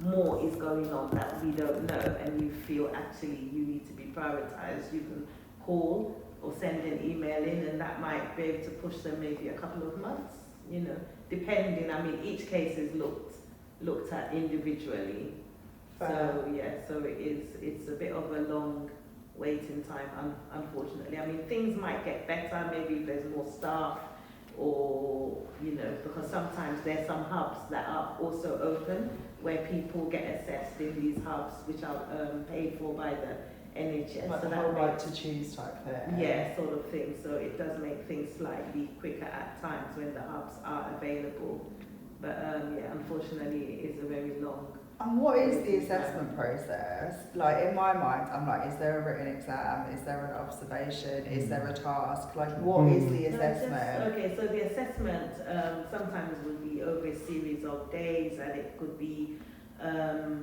more is going on that we don't know, and you feel actually you need to be prioritised, you can call or send an email in, and that might be able to push them maybe a couple of months, you know, depending. I mean, each case is looked at individually. So yeah, so it's a bit of a long waiting time, unfortunately. I mean, things might get better, maybe if there's more staff, or, you know, because sometimes there's some hubs that are also open where people get assessed in these hubs, which are paid for by the NHS. Like so the whole right to choose type thing. Yeah, sort of thing. So it does make things slightly quicker at times when the hubs are available. But yeah, unfortunately, it is a very long. And what is the assessment process? Like, in my mind, I'm like, is there a written exam? Is there an observation? Is there a task? Like, what is the assessment? Okay, so the assessment sometimes will be over a series of days, and it could be,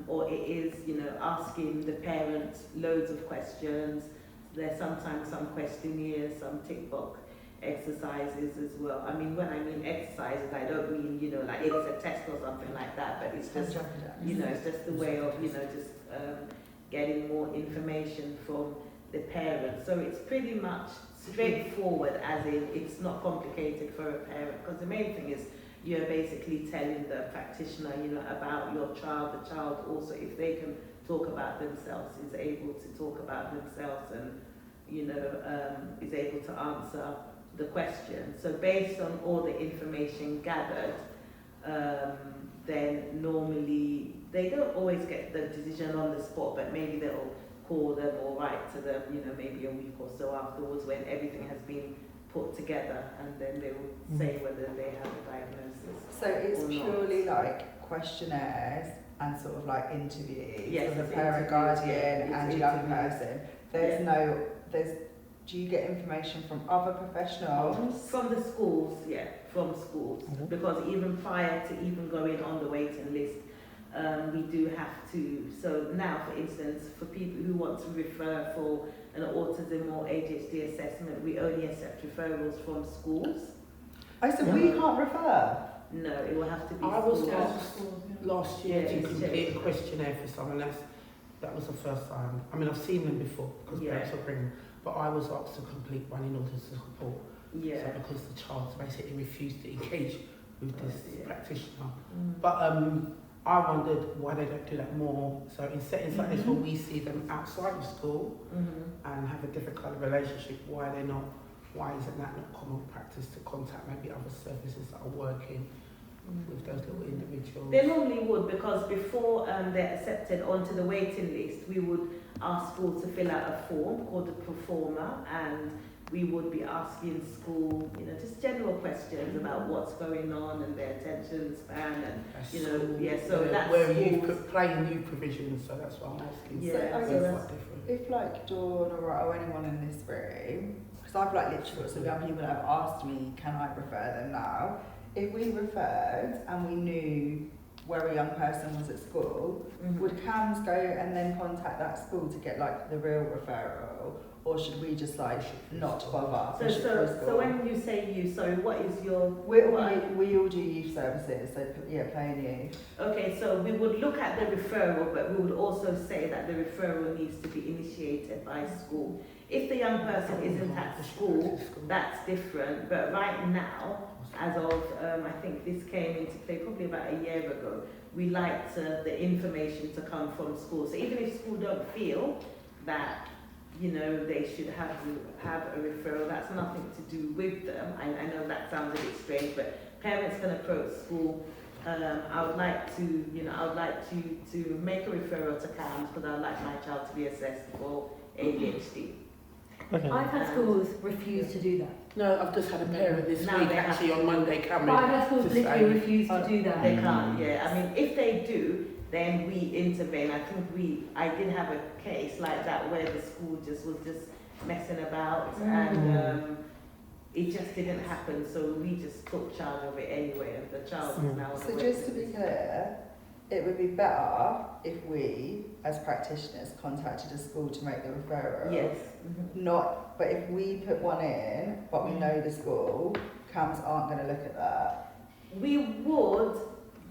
or it is, you know, asking the parent loads of questions. There's sometimes some questionnaires, some tick box exercises as well. I mean, when I mean exercises, I don't mean, you know, like it's a test or something like that, but it's just, you know, it's just the way of, you know, just getting more information from the parents. So it's pretty much straightforward, as in it's not complicated for a parent, because the main thing is you're basically telling the practitioner, you know, about your child. The child also, if they can talk about themselves, is able to talk about themselves, and, you know, is able to answer the question. So based on all the information gathered, then normally they don't always get the decision on the spot, but maybe they'll call them or write to them, you know, maybe a week or so afterwards when everything has been put together, and then they will say whether they have a diagnosis. So it's purely like questionnaires and sort of like interviews Yes, with the parent, guardian and young person. Do you get information from other professionals? From the schools, yeah, from schools. Because even prior to even going on the waiting list, we do have to. So now, for instance, for people who want to refer for an autism or ADHD assessment, we only accept referrals from schools. Oh, so we can't refer? No, it will have to be I was schools. asked last year to complete a questionnaire for someone else. That was the first time. I mean, I've seen them before because parents will bring them, but I was asked to complete one in order to support. Yeah. So because the child basically refused to engage with this practitioner. But I wondered why they don't do that more. So in settings like this where we see them outside of school and have a different kind of relationship, why isn't that not common practice to contact maybe other services that are working with those little individuals? They normally would, because before they're accepted onto the waiting list, we would ask school to fill out a form called the performer, and we would be asking school, you know, just general questions about what's going on and their attention span, and you know, so that's where you play new provisions. So that's what I'm asking. Yeah, so I so guess if like Dawn or anyone in this room, because I've like literally got some young people that have asked me, can I refer them now? If we referred and we knew where a young person was at school, would CAMS go and then contact that school to get like the real referral, or should we just like not bother? So when you say you, sorry, what is your? We all do youth services, so yeah, playing youth. Okay, so we would look at the referral, but we would also say that the referral needs to be initiated by school. If the young person isn't at school, that's different. But right now, as of I think this came into play probably about a year ago, we like the information to come from school. So even if school don't feel that, you know, they should have a referral, that's nothing to do with them. I know that sounds a bit strange, but parents can approach school. I would like to make a referral to CAMS because I would like my child to be assessed for ADHD. Okay. I've had schools refuse to do that. No, I've just had a parent this week actually on Monday coming. But I've had schools literally refuse to do that. They can't, yeah. I mean, if they do, then we intervene. I think I did have a case like that where the school was just messing about and it just didn't happen. So we just took charge of it anyway, and the child is now. So just to be clear, it would be better if we, as practitioners, contacted a school to make the referral. Yes. But if we put one in, but we know the school, CAMS aren't going to look at that. We would,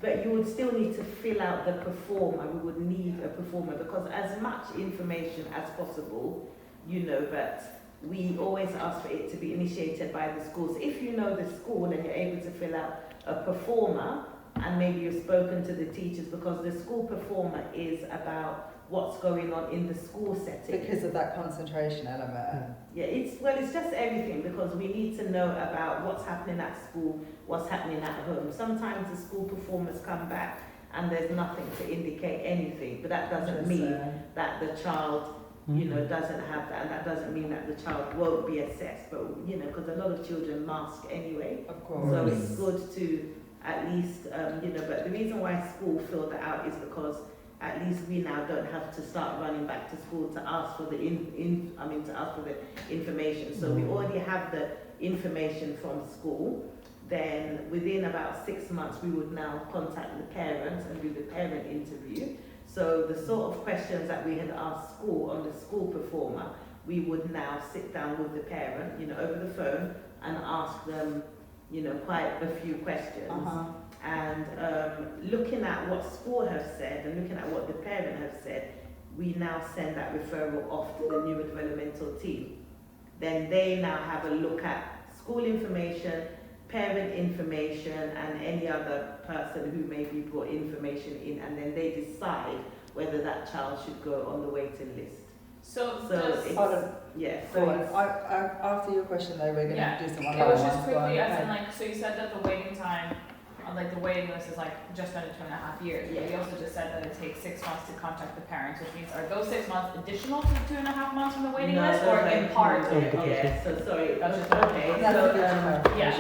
but you would still need to fill out the performer. We would need a performer because as much information as possible, but we always ask for it to be initiated by the schools. If you know the school and you're able to fill out a performer, and maybe you've spoken to the teachers, because the school performer is about what's going on in the school setting. Because of that concentration element. Yeah, it's just everything, because we need to know about what's happening at school, what's happening at home. Sometimes the school performers come back and there's nothing to indicate anything, but that doesn't mean that the child doesn't have that, and that doesn't mean that the child won't be assessed, but because a lot of children mask anyway. Of course. So it's good to at least, but the reason why school filled that out is because at least we now don't have to start running back to school to ask for the to ask for the information. So we already have the information from school. Then within about 6 months, we would now contact the parents and do the parent interview. So the sort of questions that we had asked school on the school performer, we would now sit down with the parent, over the phone and ask them, quite a few questions. And looking at what school have said and looking at what the parent have said, we now send that referral off to the neurodevelopmental team. Then they now have a look at school information, parent information, and any other person who maybe brought information in, and then they decide whether that child should go on the waiting list. So after your question though, we're going to do some it was just quickly, as in so you said that the waiting time, the waiting list is just under 2.5 years. Yeah. But you also just said that it takes 6 months to contact the parents, which means are those 6 months additional to the 2.5 months from the waiting list, or in part? Yeah. So sorry. That's just okay.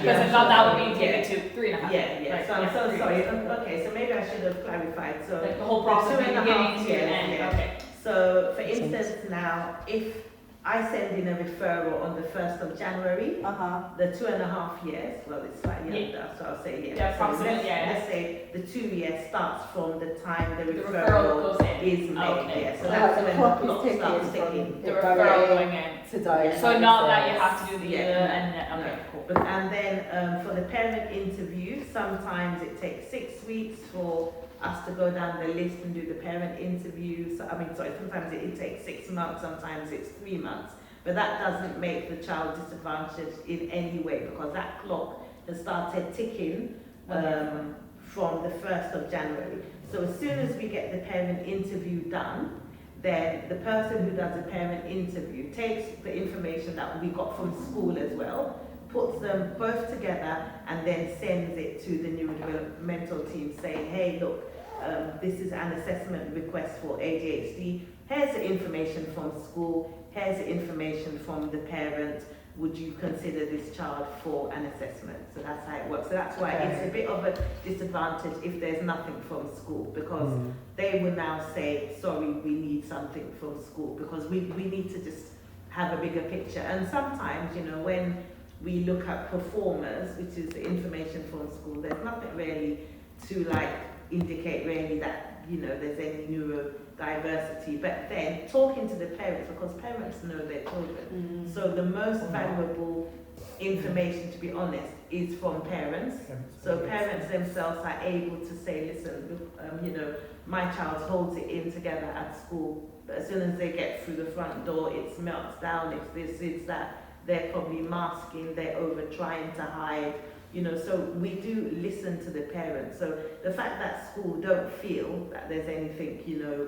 Because if not, that would be taken to 3.5. Yeah. So I'm so sorry. Okay. So maybe I should have clarified. So the whole process from beginning to end. Yeah. Okay. So for instance, now if I send in a referral on the 1st of January, the 2.5 years, well, it's slightly under, so I'll say let's say the 2 years starts from the time the referral goes in. is made. Okay. Yeah, so that's when the clock starts ticking. The referral going in. To so not that you have to do the cool. But and then for the parent interview, sometimes it takes 6 weeks for us to go down the list and do the parent interview. So, sometimes it takes 6 months, sometimes it's 3 months. But that doesn't make the child disadvantaged in any way, because that clock has started ticking from the 1st of January. So as soon as we get the parent interview done, then the person who does the parent interview takes the information that we got from school as well, puts them both together, and then sends it to the neurodevelopmental team saying, hey, look, this is an assessment request for ADHD. Here's the information from school. Here's the information from the parent. Would you consider this child for an assessment? So that's how it works. So that's why it's a bit of a disadvantage if there's nothing from school, because they will now say, sorry, we need something from school, because we need to just have a bigger picture. And sometimes, when we look at performers, which is the information from school, there's nothing really to indicate really that there's any neurodiversity. But then talking to the parents, because parents know their children, so the most valuable information, to be honest, is from parents. So parents themselves are able to say, listen, my child holds it in together at school, but as soon as they get through the front door, it melts down, it's this, it's that. They're probably masking, they're over trying to hide, so we do listen to the parents. So the fact that school don't feel that there's anything,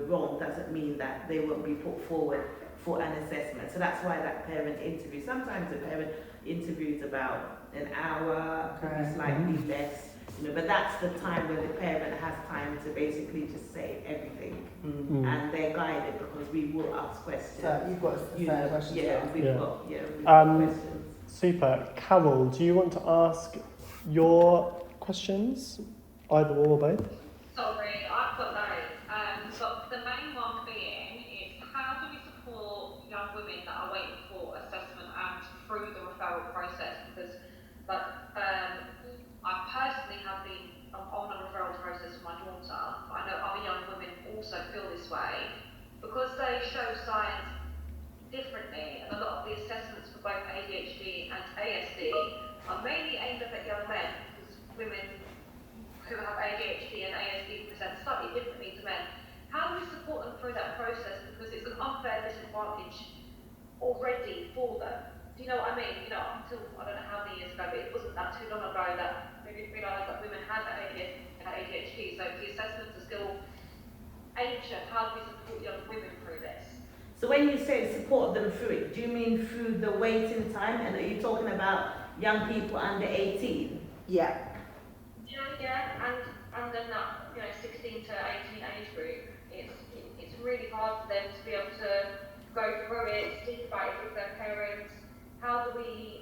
wrong doesn't mean that they won't be put forward for an assessment. So that's why that parent interview, sometimes the parent interview is about an hour, could be slightly less, but that's the time where the parent has time to basically just say everything. And they're guided, because we will ask questions. So you've got a question. We've got questions. Super. Carol, do you want to ask your questions, either or both? Sorry, I've got loads. But the main one being is, how do we support young women that are waiting for assessment and through the referral process? Because I personally have been on a referral process for my daughter, but I know other young women also feel this way because they show signs differently, and a lot of the assessments for both ADHD and ASD are mainly aimed at young men, because women who have ADHD and ASD present slightly differently to men. How do we support them through that process? Because it's an unfair disadvantage already for them. Do you know what I mean? You know, up until, I don't know how many years ago, but it wasn't that too long ago that we didn't realise that women had ADHD. So the assessments are still ancient. How do we support young women through this? So when you say support them through it, do you mean through the waiting time? And are you talking about young people under 18? Yeah. Yeah, and then that, you know, 16 to 18 age group, it's really hard for them to be able to go through it, speak about it with their parents. How do we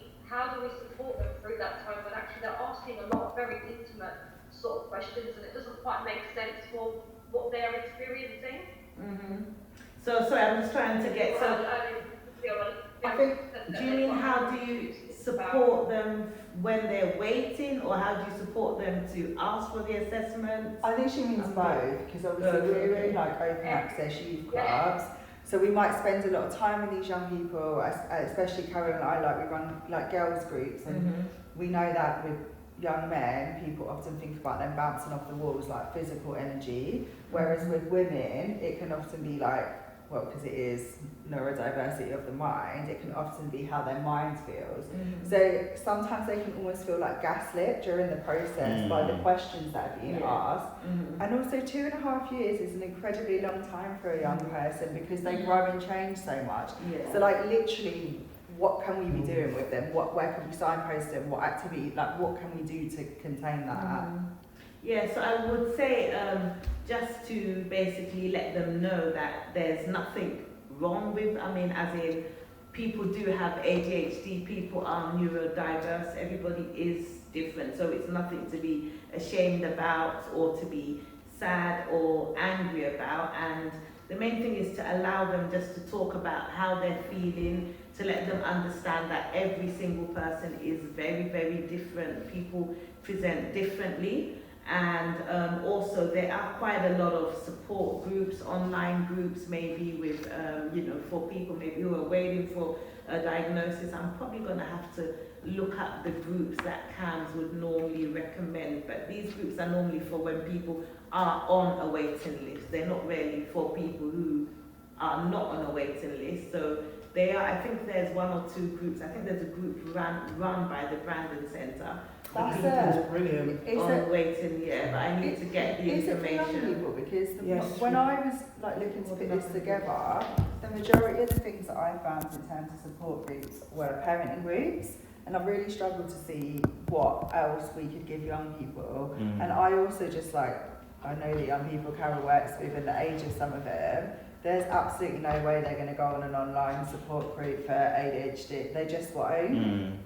support them through that time when actually they're asking a lot of very intimate sort of questions and it doesn't quite make sense for what they're experiencing? So sorry, I'm just trying to get I think, do you mean how do you support them when they're waiting, or how do you support them to ask for the assessment? I think she means both, because obviously we're in like open access youth clubs, so we might spend a lot of time with these young people, especially Carol and I, like we run like girls groups, and we know that with young men, people often think about them bouncing off the walls like physical energy, whereas with women, it can often be like, well, because it is neurodiversity of the mind, it can often be how their mind feels. So sometimes they can almost feel like gaslit during the process by the questions that are being asked. And also 2.5 years is an incredibly long time for a young person because they grow and change so much. So like literally, what can we be doing with them? Where can we signpost them? What activity, like what can we do to contain that? Yeah, so I would say just to basically let them know that there's nothing wrong with, I mean, as in people do have ADHD, people are neurodiverse, everybody is different, so it's nothing to be ashamed about or to be sad or angry about. And the main thing is to allow them just to talk about how they're feeling, to let them understand that every single person is very, very different. People present differently. And also there are quite a lot of support groups, online groups maybe with, you know, for people maybe who are waiting for a diagnosis. I'm probably going to have to look at the groups that CAMS would normally recommend, but these groups are normally for when people are on a waiting list. They're not really for people who are not on a waiting list. So they are, I think there's 1 or 2 groups. I think there's a group run by the Brandon Centre. That's brilliant. On waiting, yeah, but I need to get the information. Is it for young people? Because Yes, when I was like looking to put this together, the majority of the things that I found in terms of support groups were parenting groups, and I've really struggled to see what else we could give young people. And I also just like, I know the young people Carol works with and the age of some of them, there's absolutely no way they're going to go on an online support group for ADHD. They just won't.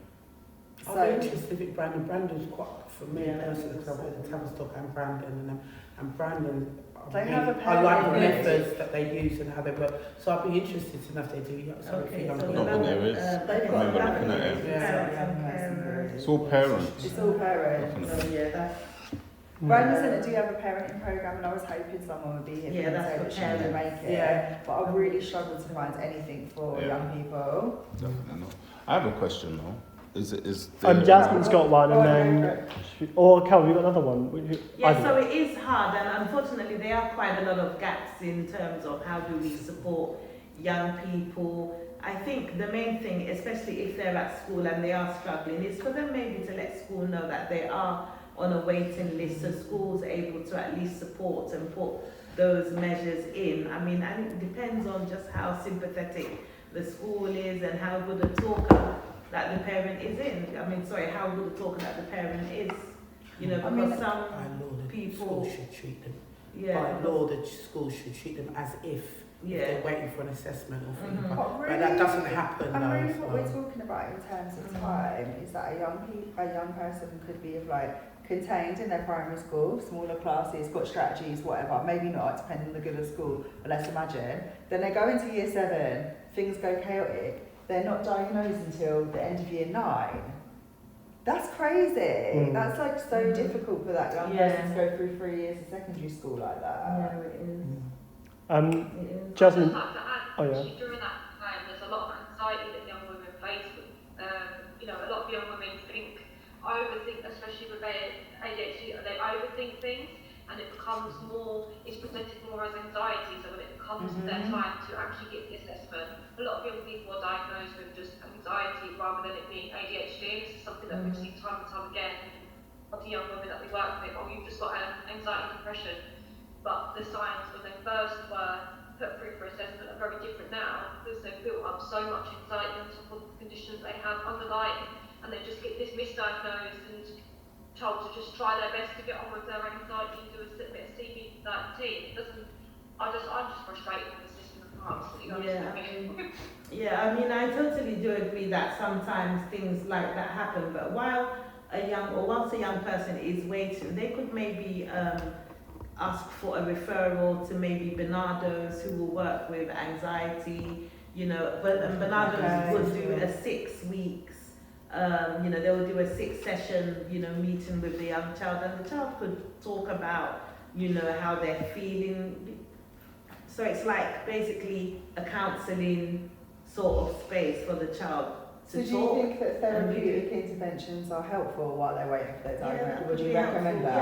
I'll be interested in Brandon's quite, for me personally, because I've heard the Tavistock and Brandon, and Brandon, I like the methods that they use and how they work. So I'd be interested to know if they do young people. Not when there is. They've got looking at it. It's all parents. It's all parents. So yeah, that's Brandon Centre do have a parenting programme, and I was hoping someone would be here Yeah, to that's say for that she would parents. make it. But I've really struggled to find anything for young people. Definitely not. I have a question though. Jasmine's got one, and then, or Cal, you got another one? yeah, so it is hard, and unfortunately there are quite a lot of gaps in terms of how do we support young people. I think the main thing, especially if they're at school and they are struggling, is for them maybe to let school know that they are on a waiting list, so school's able to at least support and put those measures in. I mean, and it depends on just how sympathetic the school is and how good a talker that the parent is in. I mean, sorry, how good a talker that the parent is. You know, because some people should treat them. Yeah. By law, the school should treat them as if they're waiting for an assessment or something. But But that doesn't happen. And really what we're talking about in terms of time is that a young person could be contained in their primary school, smaller classes, got strategies, whatever, maybe not, depending on the good of school, but let's imagine. Then they go into year 7, things go chaotic, they're not diagnosed until the end of year 9. That's crazy. That's like so difficult for that young person to go through 3 years of secondary school like that. Yeah, it is. Jasmine. During that time, there's a lot of anxiety that young women face. You know, a lot of young women overthink, especially with ADHD, they overthink things, and it becomes more, it's presented more as anxiety. So when it comes to their time to actually get the assessment, a lot of young people are diagnosed with just anxiety rather than it being ADHD. This is something that we've seen time and time again of the young women that we work with. Oh, you've just got anxiety and depression. But the signs when they first were put through for assessment are very different now, because they've built up so much anxiety on top of the conditions they have underlying, and they just get this misdiagnosed and told to just try their best to get on with their anxiety and do a bit of CBT. It doesn't. I'm just frustrated with the system of parts. Yeah, I mean, I totally do agree that sometimes things like that happen. But whilst a young person is waiting, they could maybe ask for a referral to maybe Bernardo's, who will work with anxiety. You know, but Bernardo's will do a 6 weeks. You know, they will do a 6-session, you know, meeting with the young child, and the child could talk about, you know, how they're feeling. So it's like basically a counselling sort of space for the child to So do talk. you think that therapeutic interventions are helpful while they're waiting for their diagnosis? Would you recommend that?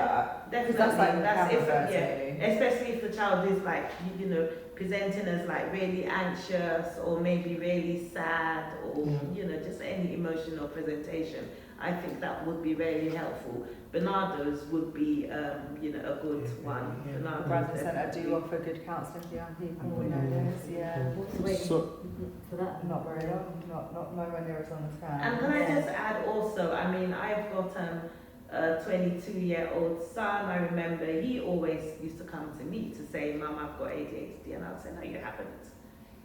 Yeah, definitely. That's like Especially if the child is like, you know, presenting as like really anxious or maybe really sad or, you know, just any emotional presentation. I think that would be really helpful. Bernardo's would be, you know, a good one. Brandon Centre do offer good counselling for young people, we know this, What's the waiting for that? Not very long, not nowhere near as long as can. And can I just add also, I mean, I've got a 22-year-old son. I remember he always used to come to me to say, Mum, I've got ADHD. And I'd say, no, you haven't.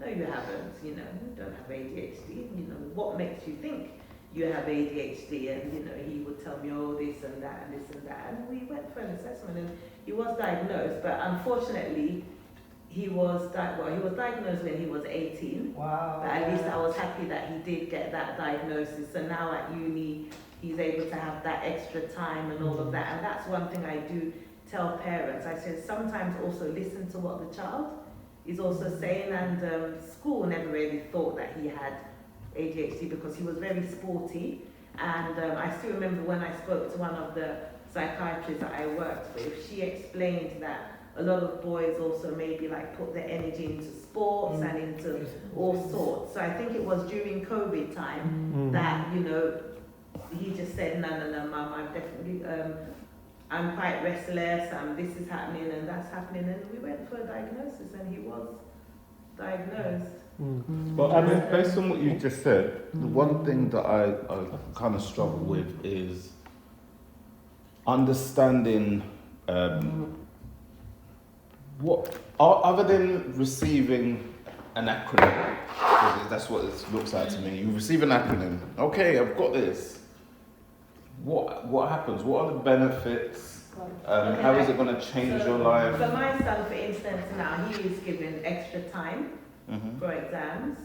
No, you haven't. You know, you don't have ADHD. You know, what makes you think you have ADHD? And, you know, he would tell me, oh, this and that and this and that. And we went for an assessment and he was diagnosed. But unfortunately, he was diagnosed when he was 18. Wow. But at least I was happy that he did get that diagnosis. So now at uni, he's able to have that extra time and all of that. And that's one thing I do tell parents. I said sometimes also listen to what the child is also saying. And school never really thought that he had ADHD because he was very sporty. And I still remember when I spoke to one of the psychiatrists that I worked with, she explained that a lot of boys also maybe like put their energy into sports and into all sorts. So I think it was during COVID time that, you know, he just said, no, Mum, I'm definitely, I'm quite restless, this is happening and that's happening. And we went for a diagnosis and he was diagnosed. But I mean, based on what you just said, the one thing that I kind of struggle with is understanding what, other than receiving an acronym, because that's what it looks like to me. You receive an acronym. Okay, I've got this. What happens? What are the benefits? How is it going to change your life? For my son, for instance, now he is given extra time for exams.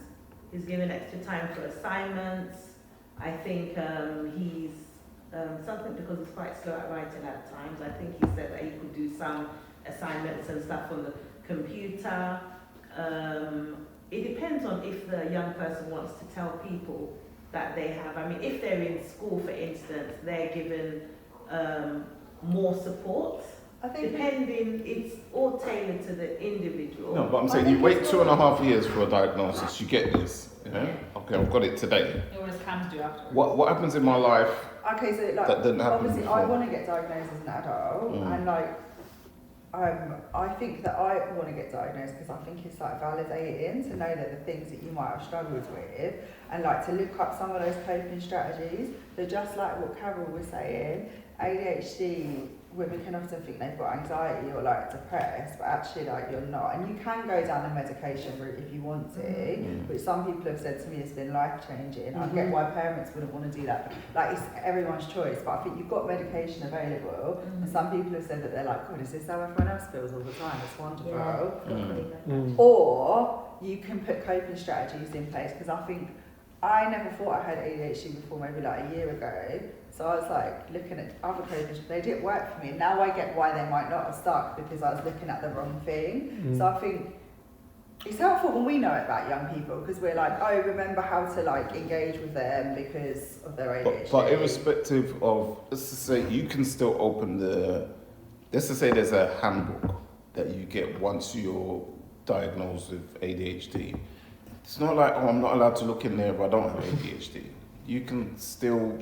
He's given extra time for assignments. I think he's something because he's quite slow at writing at times. I think he said that he could do some assignments and stuff on the computer. It depends on if the young person wants to tell people that they have. I mean, if they're in school, for instance, they're given more support. I think depending, it's all tailored to the individual. No, but I'm saying you wait 2.5 years for a diagnosis, you get this. Yeah? Okay, I've got it today. What does CAMS do afterwards? What happens in my life okay, so like that didn't happen obviously before? I want to get diagnosed as an adult, and like I think that I want to get diagnosed because I think it's like validating to know that the things that you might have struggled with, and like to look up some of those coping strategies. They're just like what Carol was saying. ADHD, women can often think they've got anxiety or like depressed, but actually like you're not. And you can go down the medication route if you want to, which some people have said to me has been life-changing. I get why parents wouldn't want to do that. Like it's everyone's choice, but I think you've got medication available, and some people have said that they're like, God, is this how everyone else feels all the time? It's wonderful. Or you can put coping strategies in place, because I think I never thought I had ADHD before, maybe like a year ago. So I was like looking at other coping, they didn't work for me. Now I get why they might not have stuck, because I was looking at the wrong thing. So I think It's helpful when we know about young people because we're like, oh, remember how to like engage with them because of their ADHD. But irrespective of, let's just say you can still open let's just say there's a handbook that you get once you're diagnosed with ADHD. It's not like, oh, I'm not allowed to look in there if I don't have ADHD. You can still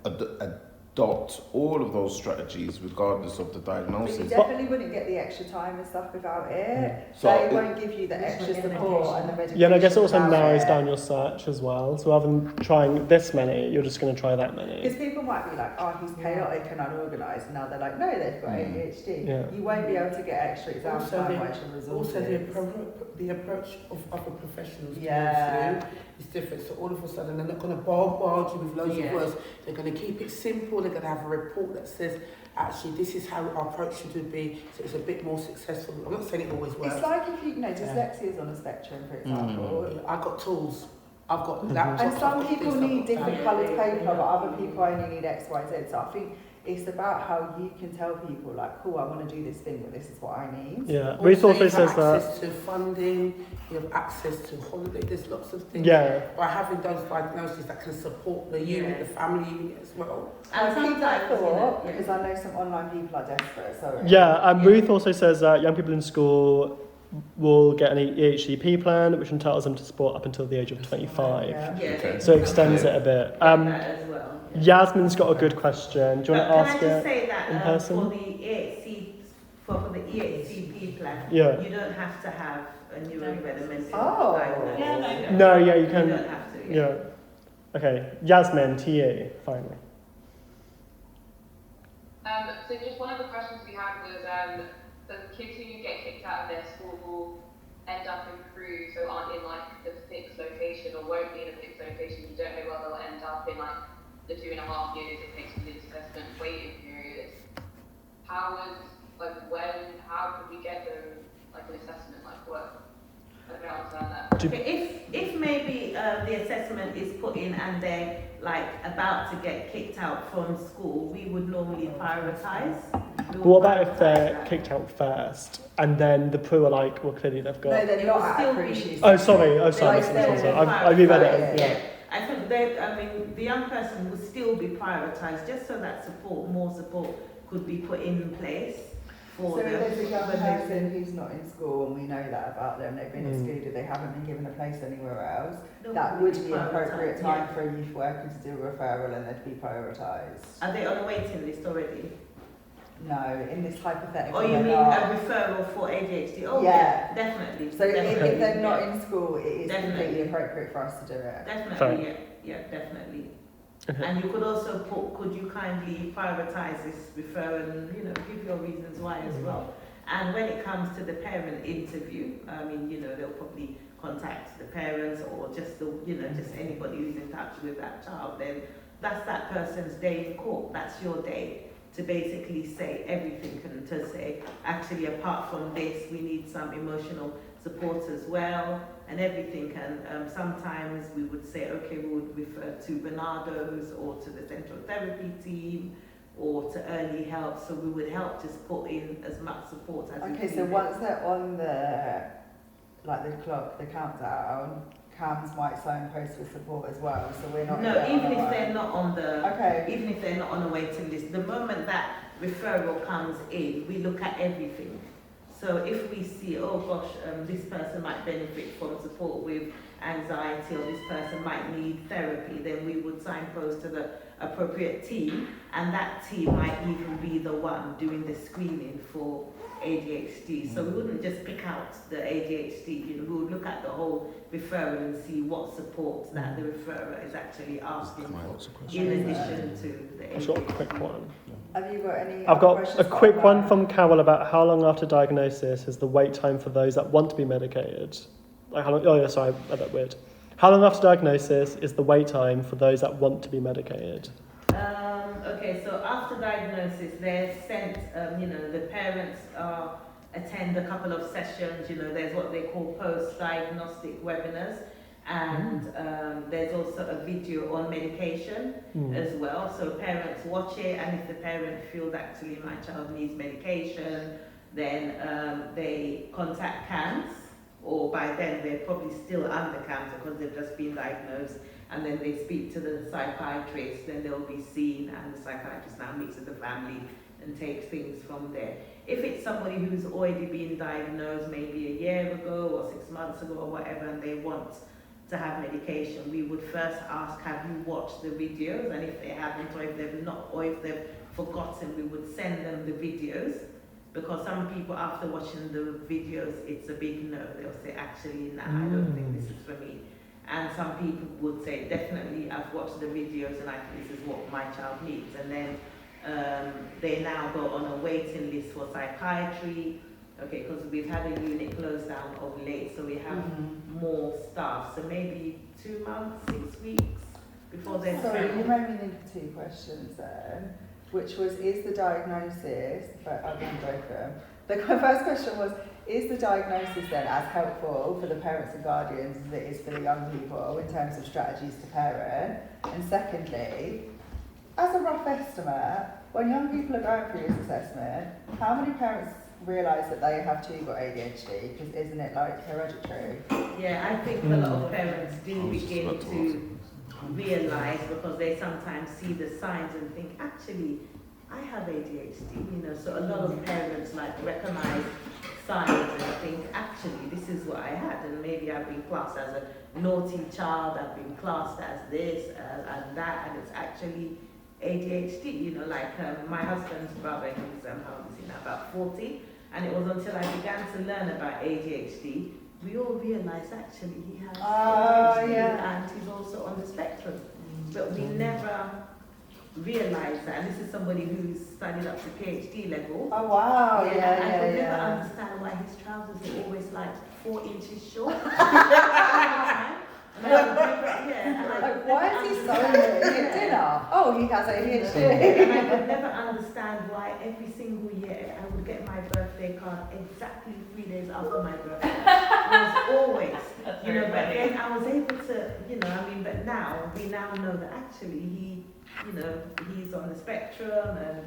adopt all of those strategies regardless of the diagnosis. But you definitely wouldn't get the extra time and stuff without it. So they won't give you the extra support and the medication. Yeah, and I guess it also without narrows it. down your search as well. So rather than trying this many, you're just going to try that many. Because people might be like, oh, he's chaotic and unorganised. And now they're like, no, they've got ADHD. Yeah. You won't be able to get extra exam Also time the- or extra resources. Also, the approach of other professionals Yeah. is different. So all of a sudden, they're not going to bombard you with loads of words. They're going to keep it simple. They're going to have a report that says, actually, this is how our approach should be. So it's a bit more successful. I'm not saying it always works. It's like if you know, dyslexia is on a spectrum, for example. I've got tools. I've got laptops. And some I've got people this, I've need got different that. coloured paper, but other people only need X, Y, Z. So I think it's about how you can tell people, like, cool, I want to do this thing, but this is what I need. Yeah, Ruth also you have says that. access to funding, you have access to holiday, there's lots of things. Yeah. By having those diagnoses that can support the unit, the family unit as well. And keep that sometimes, thought, because I know some online people are desperate, sorry. Yeah, Ruth also says that young people in school will get an EHCP plan, which entitles them to support up until the age of 25. Yeah. Okay. So it extends it a bit. That as well. Yasmin's got a good question. Do you want to ask Can I just it? say that in person? for the EHCP plan, Yeah. you don't have to have a neurodevelopmental Oh. diagnosis. Yeah, no, you don't. No, yeah, you You can. don't have to. Yeah. Okay, Yasmin, to you, finally. So just one of the questions we had was the kids who get kicked out of their school will end up in crew, so aren't in like the fixed location or won't be in a fixed location. You don't know whether they'll end up in like the 2.5 years it takes for the assessment waiting period. How could we get them like an assessment like what? I don't understand that. Okay, if maybe the assessment is put in and they're like about to get kicked out from school, we would normally prioritise. What about if they're kicked out first and then the PRU are like, well, clearly they've got. No, they're It not will at still a be- pre-sheet. Oh, sorry. I reread it. Yeah. Yeah. I think the young person will still be prioritised just so that more support could be put in place for So them. if there's a young when they- person who's not in school and we know that about them, they've been excluded, they haven't been given a place anywhere else, that would be an appropriate time for a youth worker to do a referral and they'd be prioritised. Are they on a waiting list already? No, in this hypothetical. Or you they're mean not. a referral for ADHD? Oh Yeah. yeah, definitely. So definitely. if they're not in school, it is Definitely. completely appropriate for us to do it. Definitely, yeah, definitely. Okay. And you could also put, could you kindly prioritise this referral and, give your reasons why as well. And when it comes to the parent interview, I mean, they'll probably contact the parents or just just anybody who's in touch with that child, then that's that person's day in court. That's your day to basically say everything and to say, actually, apart from this, we need some emotional support as well and everything. And sometimes we would say, okay, we would refer to Bernardo's or to the central therapy team or to early help. So we would help just put in as much support as we Okay, can. so once they're on the clock, the countdown, CAMS might signpost for support as well, so we're not. No, even if they're not on the, Okay. even if they're not on a waiting list, the moment that referral comes in, we look at everything. So if we see, oh gosh, this person might benefit from support with anxiety, or this person might need therapy, then we would signpost to the appropriate team, and that team might even be the one doing the screening for ADHD. So we wouldn't just pick out the ADHD, we would look at the whole referral and see what support that the referrer is actually asking for, in addition to the I've got a ADHD. quick one. Have you got any? I've other got questions a quick one online? from Carol about how long after diagnosis is the wait time for those that want to be medicated. Like how long? Oh yeah, sorry, I read that weird. How long after diagnosis is the wait time for those that want to be medicated? Okay, so after diagnosis, they're sent, the parents attend a couple of sessions, there's what they call post-diagnostic webinars, and there's also a video on medication as well. So parents watch it, and if the parent feels actually my child needs medication, then they contact CAMS or by then they're probably still under cancer because they've just been diagnosed, and then they speak to the psychiatrist, then they'll be seen, and the psychiatrist now meets with the family and takes things from there. If it's somebody who's already been diagnosed maybe a year ago or 6 months ago or whatever, and they want to have medication, we would first ask, have you watched the videos? And if they haven't, or if they've not, or if they've forgotten, we would send them the videos. Because some people, after watching the videos, it's a big no. They'll say, actually, nah, I don't think this is for me. And some people would say, definitely, I've watched the videos and I think this is what my child needs. And then they now go on a waiting list for psychiatry. Okay, because we've had a unit closed down of late, so we have more staff. So maybe 2 months, 6 weeks before they're Sorry, found. you made me think of 2 questions then, which was, is the diagnosis, but I'll give both of them. The first question was, is the diagnosis then as helpful for the parents and guardians as it is for the young people in terms of strategies to parent? And secondly, as a rough estimate, when young people are going through this assessment, how many parents realise that they have too got ADHD? Because isn't it like hereditary? Yeah, I think a lot of parents do begin to realise, because they sometimes see the signs and think, actually, I have ADHD, you know. So a lot of parents like recognise signs and think, actually, this is what I had, and maybe I've been classed as a naughty child, I've been classed as this and that, and it's actually ADHD, you know, like my husband's brother, he's how old is he now, about 40, and it was until I began to learn about ADHD, we all realised actually he has ADHD and he's also on the spectrum, but we never realised that. And this is somebody who's studied up to PhD level. Oh wow! I could never understand why his trousers are always like 4 inches short. Like, why is he sewing it at dinner? Oh, he has ADHD. And I could never understand why every single year I would get my birthday card exactly 3 days after my birthday. It was always, you know, but then I was able to, you know, I mean, but now, we now know that actually he, you know, he's on the spectrum and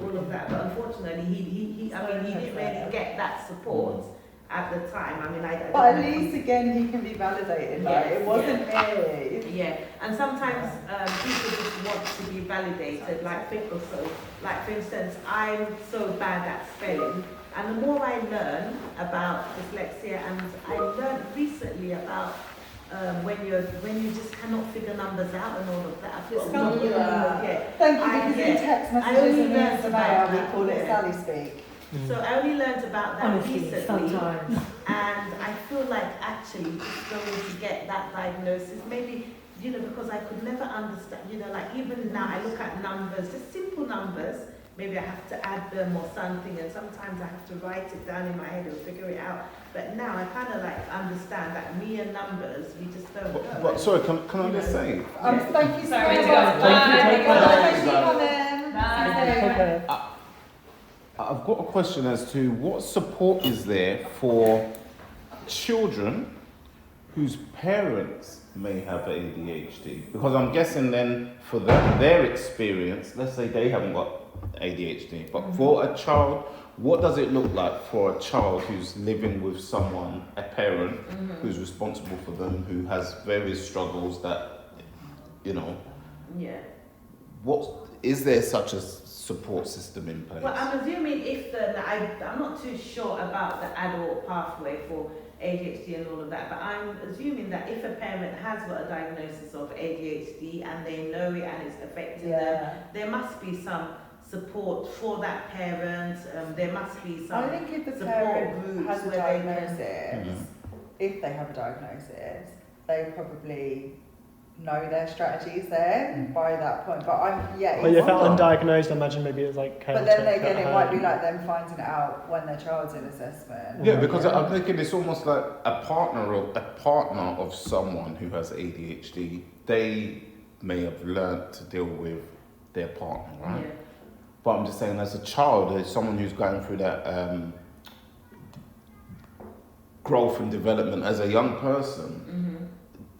all of that. But unfortunately, he didn't really get that support at the time. I mean, but at least again, he can be validated. Like, it wasn't me. Yeah, and sometimes people just want to be validated. Like for instance, I'm so bad at spelling, and the more I learn about dyslexia, and I learned recently about when you just cannot figure numbers out and all of that. Thank you, because in text messages and the mail, we call it Sally speak. So I only learned about that Honestly, recently, sometimes. and I feel like actually just going to get that diagnosis, maybe, you know, because I could never understand, you know, like even now I look at numbers, just simple numbers, maybe I have to add them or something, and sometimes I have to write it down in my head and figure it out. But now I kind of like understand that me and numbers, we just don't know. But sorry, can I just say? Thank you so Sorry, much. Thank Bye. Bye. I've got a question as to what support is there for children whose parents may have ADHD? Because I'm guessing then for them, their experience, let's say they haven't got ADHD, but for a child, what does it look like for a child who's living with someone, a parent, who's responsible for them, who has various struggles that, you know, what is there such a support system in place? Well, I'm assuming if I'm not too sure about the adult pathway for ADHD and all of that, but I'm assuming that if a parent has got a diagnosis of ADHD and they know it and it's affecting them, there must be some support for that parent. There must be some. I think if the support parent groups has a where they diagnosis, if they have a diagnosis, they probably know their strategies then by that point. But Well, if they're undiagnosed, I imagine maybe it's like. But then again, it might be like them finding it out when their child's in assessment. Yeah, because I'm thinking it's almost like a partner of someone who has ADHD. They may have learnt to deal with their partner, right? Yeah. But I'm just saying, as a child, as someone who's going through that growth and development as a young person,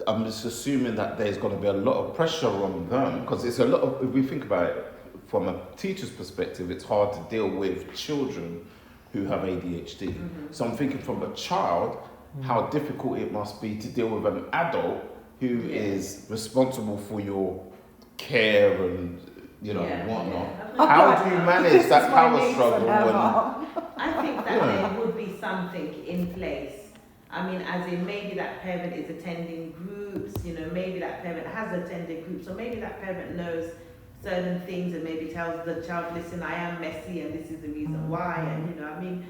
I'm just assuming that there's going to be a lot of pressure on them, because it's a lot of, if we think about it from a teacher's perspective, it's hard to deal with children who have ADHD. So I'm thinking from a child, how difficult it must be to deal with an adult who is responsible for your care and whatnot. How do you manage that power struggle? I think that there would be something in place. I mean, as in maybe that parent is attending groups, maybe that parent has attended groups, or maybe that parent knows certain things and maybe tells the child, listen, I am messy and this is the reason why. And, I mean,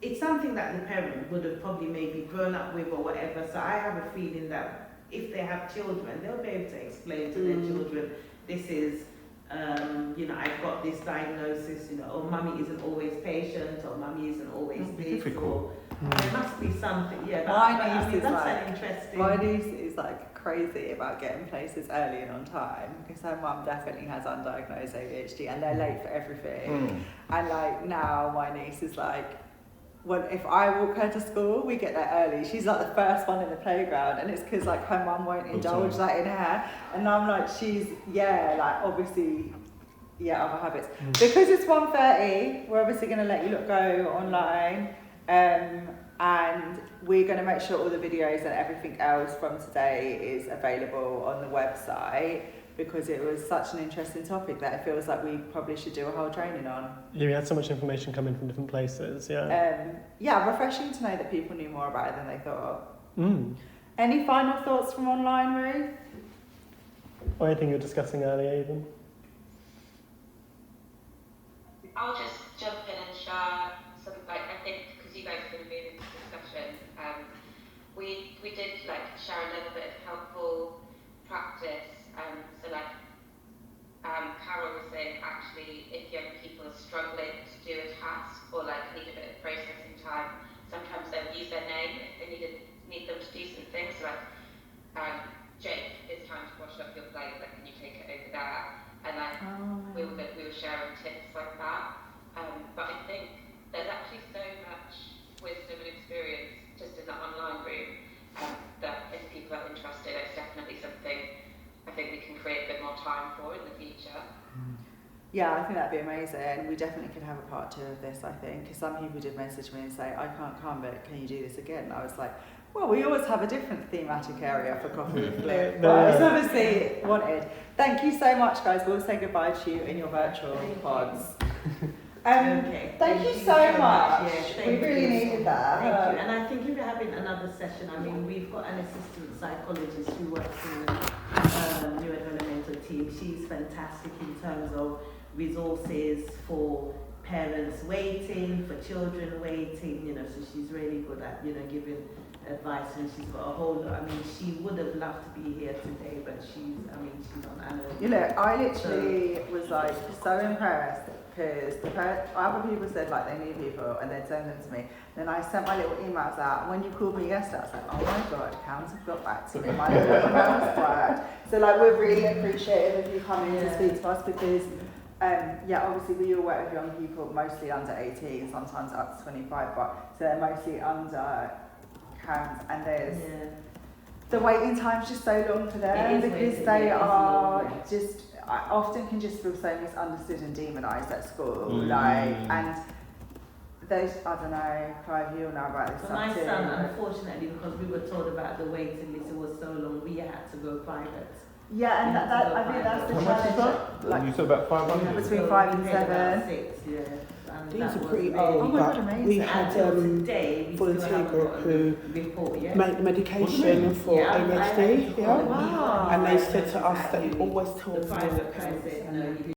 it's something that the parent would have probably maybe grown up with or whatever. So I have a feeling that if they have children, they'll be able to explain to their children, this is, I've got this diagnosis, or mummy isn't always patient, or mummy isn't always this, or there must be something, My niece is like crazy about getting places early and on time, because her mum definitely has undiagnosed ADHD and they're late for everything. And like now my niece is like, if I walk her to school, we get there early. She's like the first one in the playground, and it's because like her mum won't indulge that in her. And I'm like, obviously, other habits. Because it's 1:30, we're obviously going to let you go online, and we're going to make sure all the videos and everything else from today is available on the website, because it was such an interesting topic that it feels like we probably should do a whole training on. Yeah, we had so much information coming from different places, refreshing to know that people knew more about it than they thought. Any final thoughts from online, Ruth? Or anything you were discussing earlier, even? I'll just jump in and share some, I think, because you guys have been moving this discussion, we did share a little bit of helpful practice. Carol was saying, actually, if young people are struggling to do a task or need a bit of processing time, sometimes they'll use their name if they need them to do something. So Jake, it's time to wash up your plate, can you take it over there? And we were sharing tips like that. But I think there's actually so much wisdom and experience just in that online room that if people are interested, it's definitely something I think we can create a bit more time for in the future. Yeah, I think that'd be amazing. We definitely could have a part 2 of this, I think, because some people did message me and say, I can't come, but can you do this again? And I was like, well, we always have a different thematic area for Coffee with QLIP. But it's obviously wanted. Thank you so much, guys. We'll say goodbye to you in your virtual pods. Thank you so much. Yes, we really needed that. Thank you. And I think if you're having another session, we've got an assistant psychologist who works in the neurodevelopmental team. She's fantastic in terms of resources for parents waiting, for children waiting, so she's really good at, giving advice, and she's got a whole lot. She would have loved to be here today, but she's on annual. I literally was so impressed, because other people said they knew people and they'd send them to me. Then I sent my little emails out, and when you called me yesterday, I was like, oh my god, Karen's have got back to me. My little emails worked. So we're really appreciative of you coming to speak to us, because obviously we all work with young people, mostly under 18, sometimes up to 25, but so they're mostly under Karen's, and there's the waiting time's just so long for them, because they are just, I often can just feel so misunderstood and demonised at school, and those, I don't know, Clive, you'll know about this. My son, unfortunately, because we were told about the waiting list, it was so long, we had to go private. Yeah, and I think that's the challenge. You said about 500? Between 5 and 7. 6, These are pretty old, but we had volunteer group who make medication for ADHD, and they said to us that you always tell them